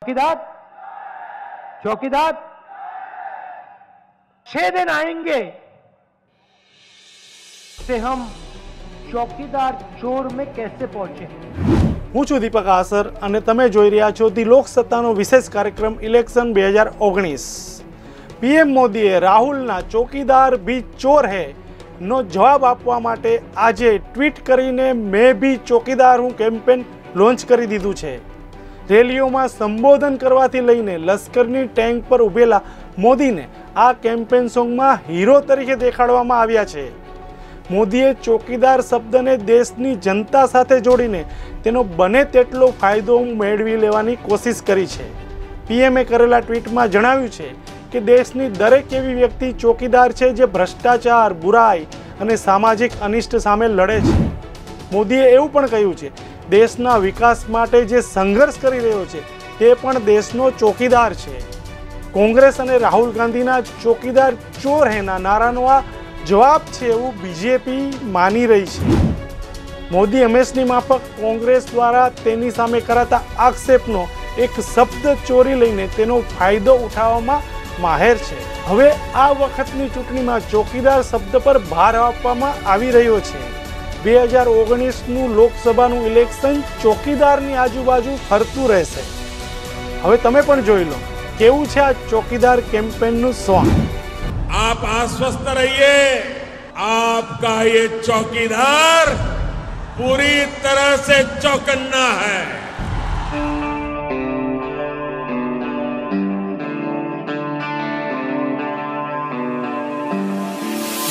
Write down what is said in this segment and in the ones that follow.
चौकीदार चौकीदार 6 दिन आएंगे से हम चौकीदार चोर में कैसे पहुंचे। હું છું દીપક આસર અને તમે જોઈ રહ્યા છો ધી લોકસત્તાનો વિશેષ કાર્યક્રમ ઇલેક્શન 2019। પીએમ મોદીએ રાહુલના ચોકીદાર ભી ચોર હે નો જવાબ આપવા માટે આજે ટ્વીટ કરીને મેં ભી ચોકીદાર હું કેમ્પેન લોન્ચ કરી દીધું છે। રેલીઓમાં સંબોધન કરવાથી લઈને લશ્કરની ટેન્ક પર ઊભેલા મોદીને આ કેમ્પેન સોંગમાં હીરો તરીકે દેખાડવામાં આવ્યા છે। મોદીએ ચોકીદાર શબ્દને દેશની જનતા સાથે જોડીને તેનો બને તેટલો ફાયદો મેળવી લેવાની કોશિશ કરી છે। પીએમએ કરેલા ટ્વીટમાં જણાવ્યું છે કે દેશની દરેક એવી વ્યક્તિ ચોકીદાર છે જે ભ્રષ્ટાચાર, બુરાઈ અને સામાજિક અનિષ્ટ સામે લડે છે। મોદીએ એવું પણ કહ્યું છે દેશના વિકાસ માટે જે સંઘર્ષ કરી રહ્યો છે તે પણ દેશનો ચોકીદાર છે। કોંગ્રેસ અને રાહુલ ગાંધીના ચોકીદાર ચોર હેના નારાનો આ જવાબ છે એવું બીજેપી માની રહી છે। મોદી હંમેશની માફક કોંગ્રેસ દ્વારા તેની સામે કરાતા આક્ષેપનો એક શબ્દ ચોરી લઈને તેનો ફાયદો ઉઠાવવામાં માહેર છે। હવે આ વખતની ચૂંટણીમાં ચોકીદાર શબ્દ પર ભાર આપવામાં આવી રહ્યો છે। 2019નું લોકસભાનું ઇલેક્શન ચોકીદારની આજુબાજુ ફરતું રહેશે। હવે તમે પણ જોઈ લો કેવું છે આ ચોકીદાર કેમ્પેનનું સોંગ। आप आश्वस्त रहिए, आपका ये चौकीदार पूरी तरह से चौकन्ना है।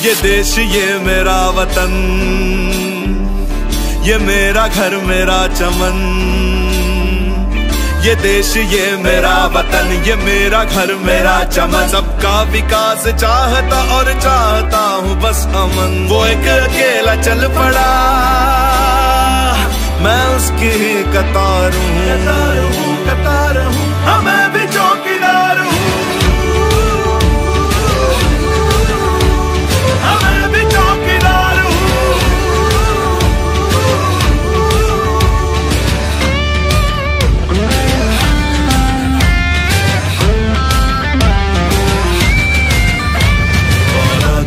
ये देश ये मेरा वतन, ये मेरा घर मेरा चमन। ये देश ये मेरा वतन, ये मेरा घर मेरा चमन। सबका विकास चाहता और चाहता हूँ बस अमन। वो एक अकेला चल पड़ा, मैं उसकी कतार हूँ, कतार हूँ। हाँ मैं भी चौकीदार हूँ, हाँ मैं भी चौकीदार हूँ।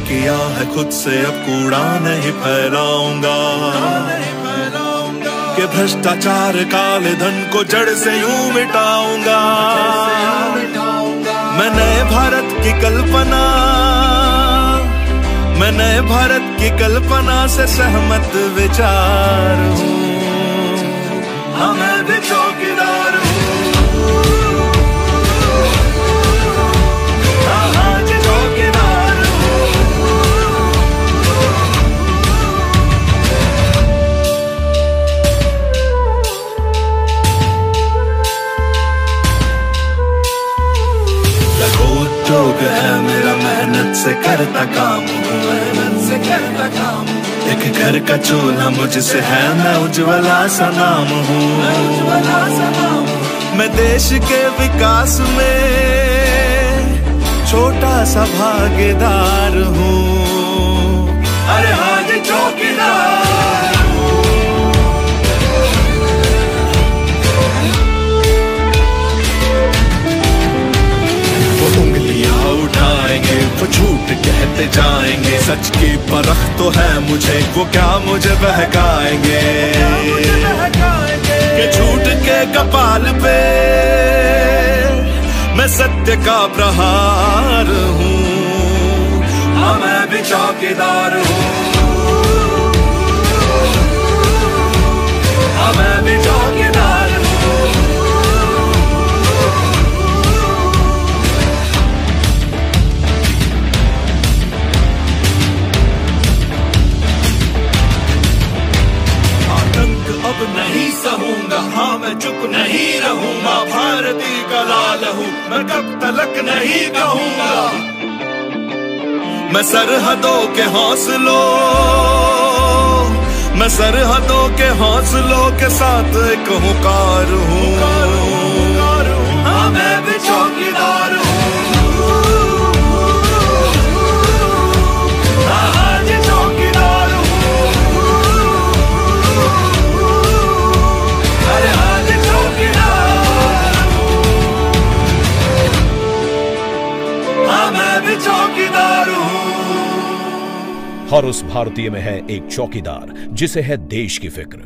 किया है खुद से अब कूड़ा नहीं फैलाऊंगा, कि भ्रष्टाचार काले धन को जड़ से यूं मिटाऊंगा। मैं नए भारत की कल्पना, मैं नए भारत की कल्पना से सहमत विचार हूँ। हाँ मैं भी चौकीदार हूँ, हाँ जी चौकीदार। जोग है मेरा मेहनत से करता काम हूँ, मेहनत से करता काम। एक घर का चूल्हा मुझसे है, मैं उज्ज्वला सा नाम हूँ, उज्ज्वला सा नाम। मैं देश के विकास में छोटा सा भागीदार हूँ। अरे हाँ जी चौकीदार। उठाएंगे वो झूठ कहते जाएंगे, सच की परख तो है मुझे, वो क्या मुझे बहकाएंगे। कि झूठ के कपाल पे मैं सत्य का प्रहार हूँ। हाँ मैं भी चौकीदार हूँ, हाँ मैं भी चौकीदार हूँ। अब नहीं सहूंगा, हाँ मैं चुप नहीं रहूंगा। भारती का लाल हूँ, मैं कब तलक नहीं कहूंगा। मैं सरहदों के हौसलों, मैं सरहदों के हौसलों के साथ एक हुंकार हूँ। हाँ मैं भी चौकीदार हूँ, हाँ जी चौकीदार हूँ। अरे हाँ जी चौकीदार। और उस भारतीय में है एक चौकीदार जिसे है देश की फिक्र।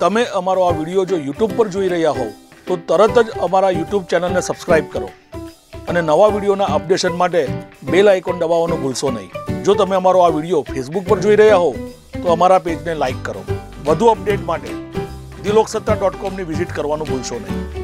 તમે અમારો આ વિડીયો જો YouTube પર જોઈ રહ્યા હો તો તરત જ અમારા YouTube ચેનલને સબસ્ક્રાઇબ કરો અને નવા વિડીયોના અપડેશન માટે બેલ આઇકોન દબાવવાનું ભૂલશો નહીં। જો તમે અમારો આ વિડીયો Facebook પર જોઈ રહ્યા હો તો અમારા પેજને લાઇક કરો। વધુ અપડેટ માટે theloksata.com ની વિઝિટ કરવાનું ભૂલશો નહીં।